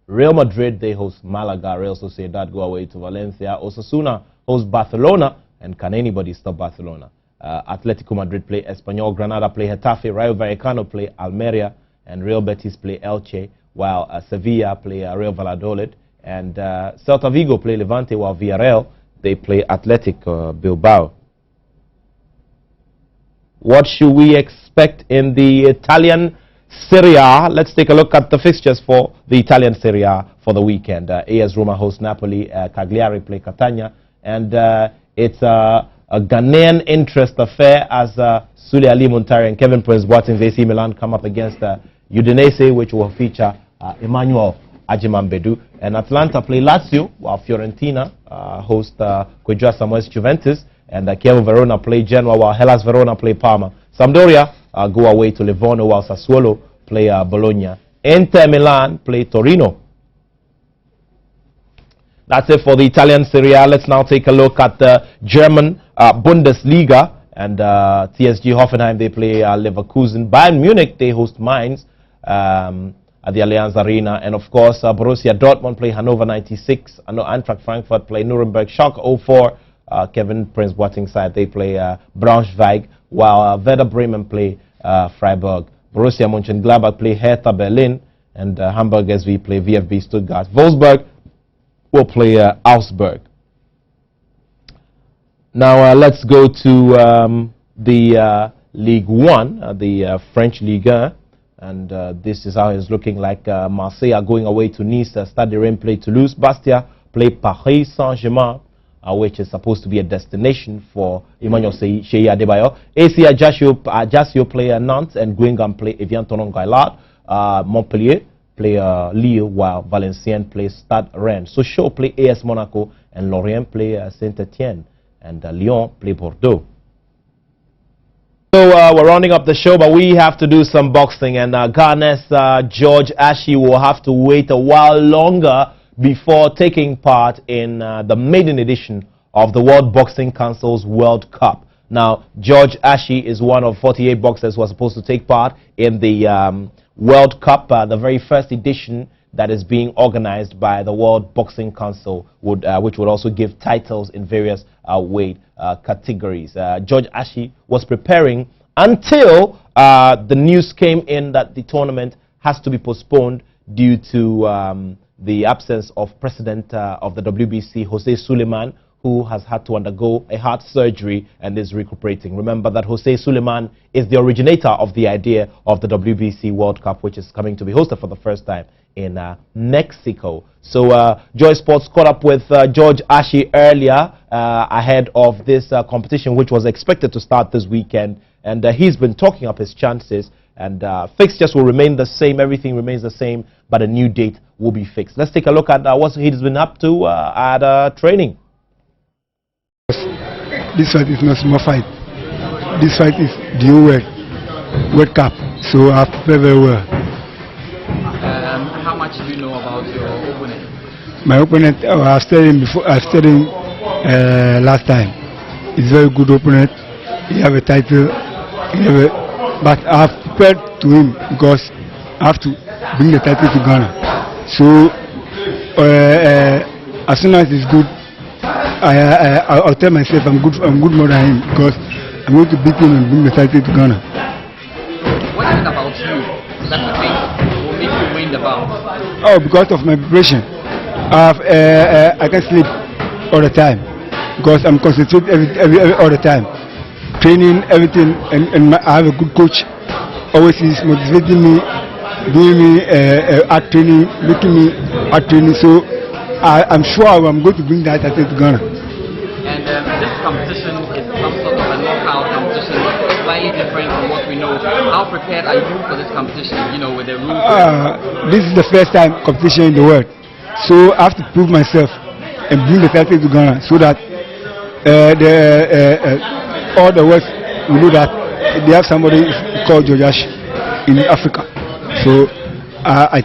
Speaker 1: Real Madrid, they host Malaga. Real Sociedad go away to Valencia. Osasuna host Barcelona, and can anybody stop Barcelona? Atletico Madrid play Espanyol, Granada play Getafe, Rayo Vallecano play Almeria, and Real Betis play Elche, while Sevilla play Real Valladolid, and Celta Vigo play Levante, while Villarreal, they play Athletic Bilbao. What should we expect in the Italian Serie A? Let's take a look at the fixtures for the Italian Serie A for the weekend. AS Roma hosts Napoli, Cagliari play Catania, and it's a Ghanaian interest affair as Sule Ali Muntari and Kevin Prince Boateng's AC Milan come up against Udinese, which will feature Emmanuel Ajimambedu, and Atlanta play Lazio, while Fiorentina host Quadra Samuel's Juventus, and Chievo Verona play Genoa, while Hellas Verona play Parma. Sampdoria go away to Livorno, while Sassuolo play Bologna, Inter Milan play Torino. That's it for the Italian Serie A. Let's now take a look at the German Bundesliga. And TSG Hoffenheim, they play Leverkusen. Bayern Munich, they host Mainz at the Allianz Arena. And of course, Borussia Dortmund play Hannover 96. Eintracht Frankfurt play Nuremberg. Schalke 04. Kevin Prince Boateng side, they play Braunschweig. While Werder Bremen play Freiburg. Borussia Mönchengladbach play Hertha Berlin. And Hamburg SV play VfB Stuttgart. Wolfsburg will play Augsburg. Now let's go to the Ligue 1, the French Ligue 1, and this is how it's looking like. Marseille are going away to Nice, Stade de Rennes play Toulouse, Bastia play Paris Saint-Germain, which is supposed to be a destination for Emmanuel Sheyi Adebayo. AC Ajaccio play Nantes, and Guingamp play Evian Tonon-Gaillard. Montpellier play Lille, while Valenciennes play Stade Rennes. Sochaux play AS Monaco, and Lorient play Saint-Etienne. And Lyon play Bordeaux. So we're rounding up the show, but we have to do some boxing. And Ghana's George Ashi will have to wait a while longer before taking part in the maiden edition of the World Boxing Council's World Cup. Now, George Ashi is one of 48 boxers who are supposed to take part in the World Cup, the very first edition that is being organized by the World Boxing Council, which would also give titles in various weight categories. George Ashi was preparing until the news came in that the tournament has to be postponed due to the absence of President of the WBC, Jose Suleiman, who has had to undergo a heart surgery and is recuperating. Remember that Jose Suleiman is the originator of the idea of the WBC World Cup, which is coming to be hosted for the first time in Mexico. So Joy Sports caught up with George Ashi earlier ahead of this competition, which was expected to start this weekend, and he's been talking up his chances, and fixtures will remain the same, everything remains the same, but a new date will be fixed. Let's take a look at what he's been up to at training.
Speaker 12: This fight is not small fight. This fight is the World Cup, so I prepared very well.
Speaker 2: How much do you know about your opponent?
Speaker 12: My opponent, I studied before. I studied last time. He's a very good opponent. He have a title, but I have prepared to him because I have to bring the title to Ghana. So as soon as it's good, I'll tell myself I'm good more than him because I'm going to beat him and bring the title to Ghana.
Speaker 2: What is it about you that you think will make you win the bout?
Speaker 12: Oh, because of my preparation. I can sleep all the time because I'm concentrated all the time. Training, everything, and I have a good coach. Always is motivating me, doing me art training, making me art training. So I'm sure I'm going to bring that title to Ghana.
Speaker 2: And this competition is some sort of a knockout competition, slightly different from what we know. How prepared are you for this competition, with the rules?
Speaker 12: This is the first time competition in the world. So I have to prove myself and bring the title to Ghana so that all the world will know that they have somebody called George Ashi in Africa. So I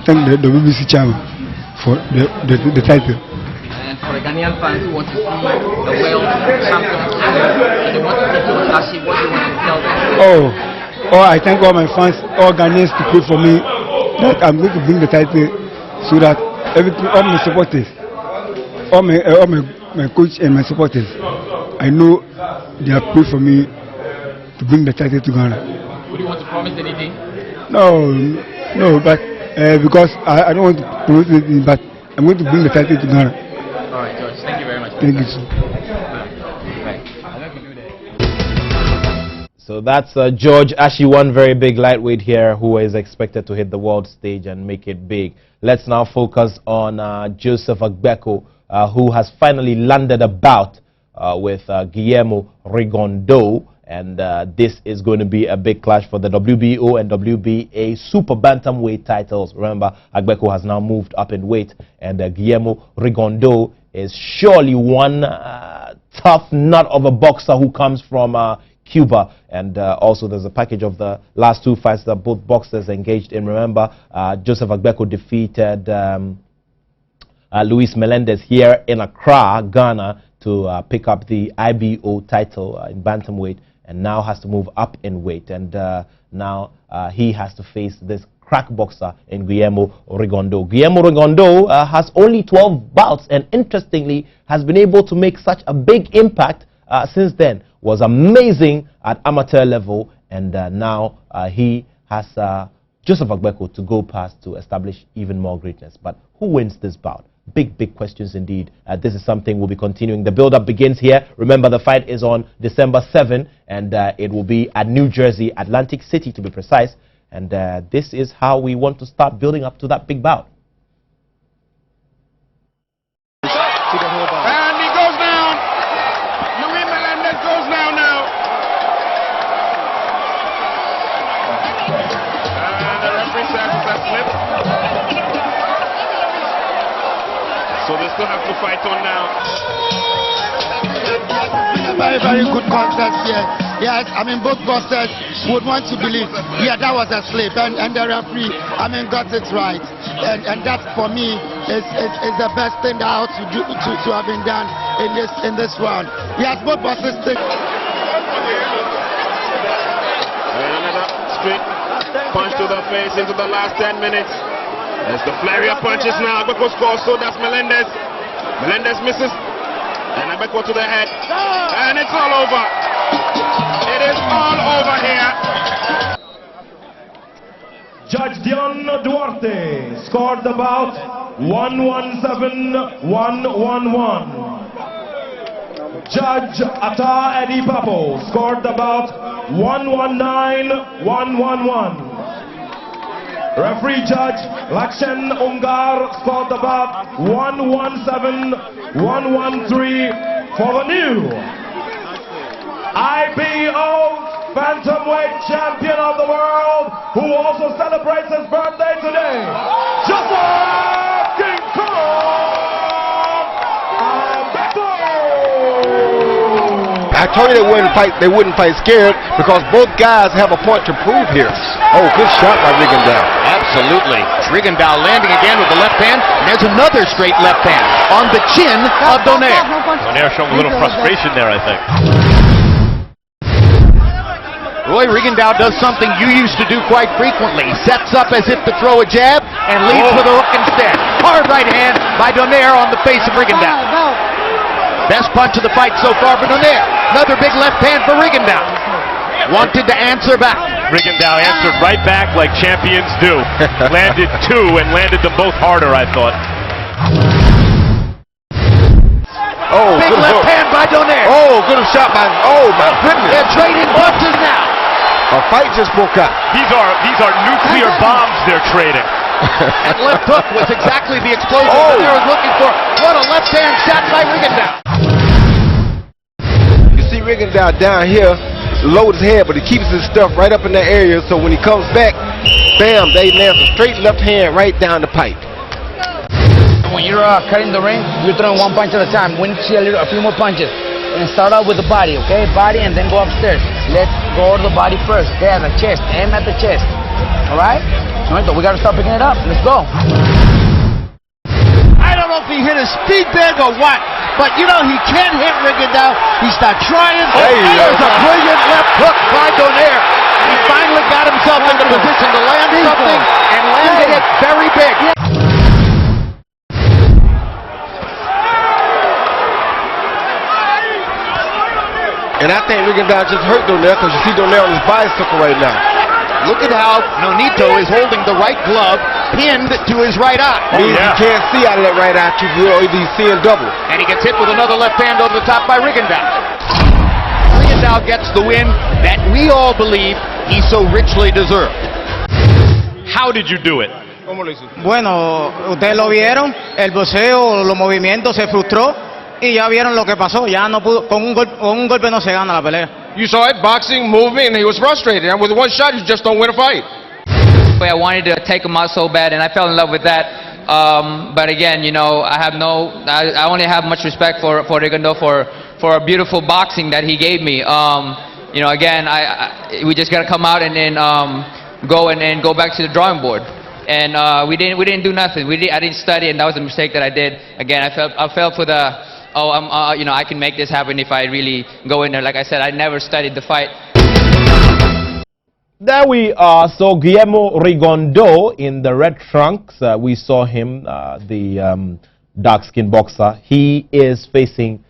Speaker 12: thank the BBC chairman for the title.
Speaker 2: And for the Ghanaian fans who want to see the world champion, and they want to see George Ashi, what do you want to tell them?
Speaker 12: I thank all my fans, all Ghanaians to pray for me that I'm going to bring the title so that all my supporters, all my coach and my supporters, I know they have prayed for me to bring the title to Ghana.
Speaker 2: Would you want to promise anything?
Speaker 12: No, but because I don't want to promote anything, but I'm going to bring the title to Ghana.
Speaker 2: All right, George. Thank you very much.
Speaker 12: Thank you, sir.
Speaker 1: So that's George Ashi, one very big lightweight here who is expected to hit the world stage and make it big. Let's now focus on Joseph Agbeko, who has finally landed a bout with Guillermo Rigondeaux. And this is going to be a big clash for the WBO and WBA super bantamweight titles. Remember, Agbeko has now moved up in weight, and Guillermo Rigondeaux is surely one tough nut of a boxer who comes from Cuba. And also there's a package of the last 2 fights that both boxers engaged in. Remember, Joseph Agbeko defeated Luis Melendez here in Accra, Ghana, to pick up the IBO title in bantamweight, and now has to move up in weight. And now he has to face this crack boxer in Guillermo Rigondeaux. Guillermo Rigondeaux has only 12 bouts, and interestingly has been able to make such a big impact since then. Was amazing at amateur level, and now he has Joseph Agbeko to go past to establish even more greatness. But who wins this bout? Big questions indeed. This is something we'll be continuing. The build-up begins here. Remember, the fight is on December 7, and it will be at New Jersey, Atlantic City to be precise. And this is how we want to start building up to that big bout.
Speaker 3: And he goes down. Luis Melendez goes down now. And the referee says it's a slip. So they still have to fight on now.
Speaker 13: Very good contest here. Yes, I mean, both boxers would want to believe, yeah, that was a slip, and the referee, I mean, got it right. And that, for me, is the best thing that ought to have been done in this round. Yes, both boxers stick.
Speaker 3: And another straight punch to the face into the last 10 minutes. There's the flurry of punches now. Agbeko scores, so that's Melendez. Melendez misses. And Agbeko to the head. And it's all over. It is all over here.
Speaker 14: Judge Dion Duarte scored the bout 117-111. Judge Attoh Eddie Papo scored the bout 119-111. Referee Judge Lakshen Ungar scored the bout 117-113 for the new IBO Bantamweight Champion of the World, who also celebrates his birthday today, Joseph King Kong Agbeko.
Speaker 15: I told you they wouldn't fight scared, because both guys have a point to prove here. Oh, good shot by Rigondeaux.
Speaker 16: Absolutely. Rigondeaux landing again with the left hand, and there's another straight left hand on the chin of Donaire.
Speaker 17: Donaire showing a little frustration there, I think.
Speaker 16: Roy Rigondeaux does something you used to do quite frequently. Sets up as if to throw a jab and leads with a hook instead. Hard right hand by Donaire on the face of Rigondeaux. Best punch of the fight so far for Donaire. Another big left hand for Rigondeaux. Wanted to answer back.
Speaker 17: Rigondeaux answered right back like champions do. Landed two and landed them both harder, I thought.
Speaker 15: Oh,
Speaker 16: big left hand by Donaire.
Speaker 15: Oh, good shot by, oh my goodness.
Speaker 16: They're trading punches now.
Speaker 15: A fight just broke out.
Speaker 17: These are nuclear bombs they're trading.
Speaker 16: And left hook was exactly the explosion Donaire was looking for. What a left hand shot by Rigondeaux.
Speaker 15: You see Rigondeaux down here, low his head, but he keeps his stuff right up in that area, so when he comes back, bam, they land a straight left hand right down the pipe.
Speaker 18: When you're cutting the ring, you're throwing one punch at a time. We need to see a few more punches. And start out with the body, okay? Body, and then go upstairs. Let's go to the body first. Okay, at the chest. Aim at the chest. Alright? Alright, so we gotta start picking it up. Let's go.
Speaker 16: I don't know if he hit a speed bag or what, but you know, he can't hit Rigondeaux. He started trying. There's a brilliant left hook by Donaire. He finally got himself into position to land something, and landed it very big.
Speaker 15: And I think Rigondeaux just hurt Donaire, because you see Donaire on his bicycle right now.
Speaker 16: Look at how Nonito is holding the right glove pinned to his right eye.
Speaker 15: Means he can't see out of that right eye too good, or he's seeing double.
Speaker 16: And he gets hit with another left hand over the top by Rigondeaux. Rigondeaux gets the win that we all believe he so richly deserved.
Speaker 17: How did you do it?
Speaker 19: Bueno, ustedes lo vieron, el boxeo, los movimientos, se frustró y ya vieron lo que pasó. Ya no pudo, con un golpe no se gana la pelea.
Speaker 20: You saw it, boxing, moving, and he was frustrated. And with one shot, you just don't win a fight.
Speaker 21: I wanted to take him out so bad, and I fell in love with that. But again, you know, I only have much respect for Rigondeaux for a beautiful boxing that he gave me. you know, again, we just got to come out and then go back to the drawing board. And we didn't do nothing. I didn't study, and that was a mistake that I did. Again, I fell for the, you know, I can make this happen if I really go in there. Like I said, I never studied the fight.
Speaker 1: There we are. So Guillermo Rigondo in the red trunks. We saw him, the dark-skinned boxer. He is facing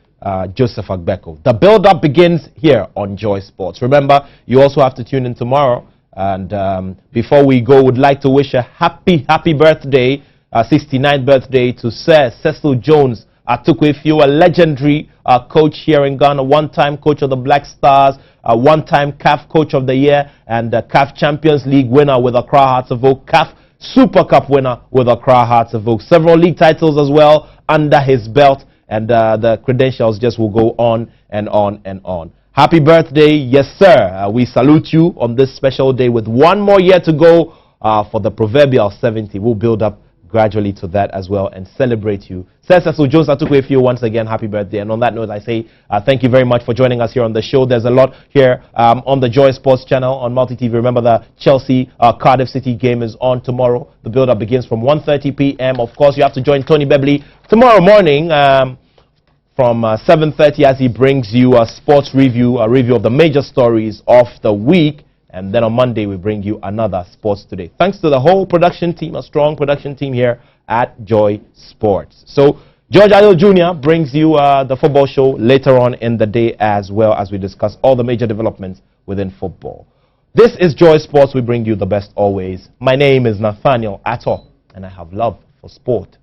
Speaker 1: Joseph Agbeko. The build-up begins here on Joy Sports. Remember, you also have to tune in tomorrow. And before we go, would like to wish a happy birthday, 69th birthday to Sir Cecil Jones Attoh, a legendary coach here in Ghana, one-time coach of the Black Stars, one-time CAF Coach of the Year, and CAF Champions League winner with Accra Hearts of Oak, CAF Super Cup winner with Accra Hearts of Oak, several league titles as well under his belt, and the credentials just will go on and on and on. Happy birthday, yes sir. We salute you on this special day with one more year to go for the proverbial 70. We'll build up gradually to that as well and celebrate you. Sir Cecil Jones Attoh, once again, happy birthday. And on that note, I say thank you very much for joining us here on the show. There's a lot here on the Joy Sports channel on Multi TV. Remember, the Chelsea Cardiff City game is on tomorrow. The build-up begins from 1:30 p.m. Of course, you have to join Tony Bebley tomorrow morning from 7:30 as he brings you a sports review, a review of the major stories of the week. And then on Monday, we bring you another Sports Today. Thanks to the whole production team, a strong production team here at Joy Sports. So, George Adil Jr. brings you the football show later on in the day as well as we discuss all the major developments within football. This is Joy Sports. We bring you the best always. My name is Nathaniel Attoh, and I have love for sport.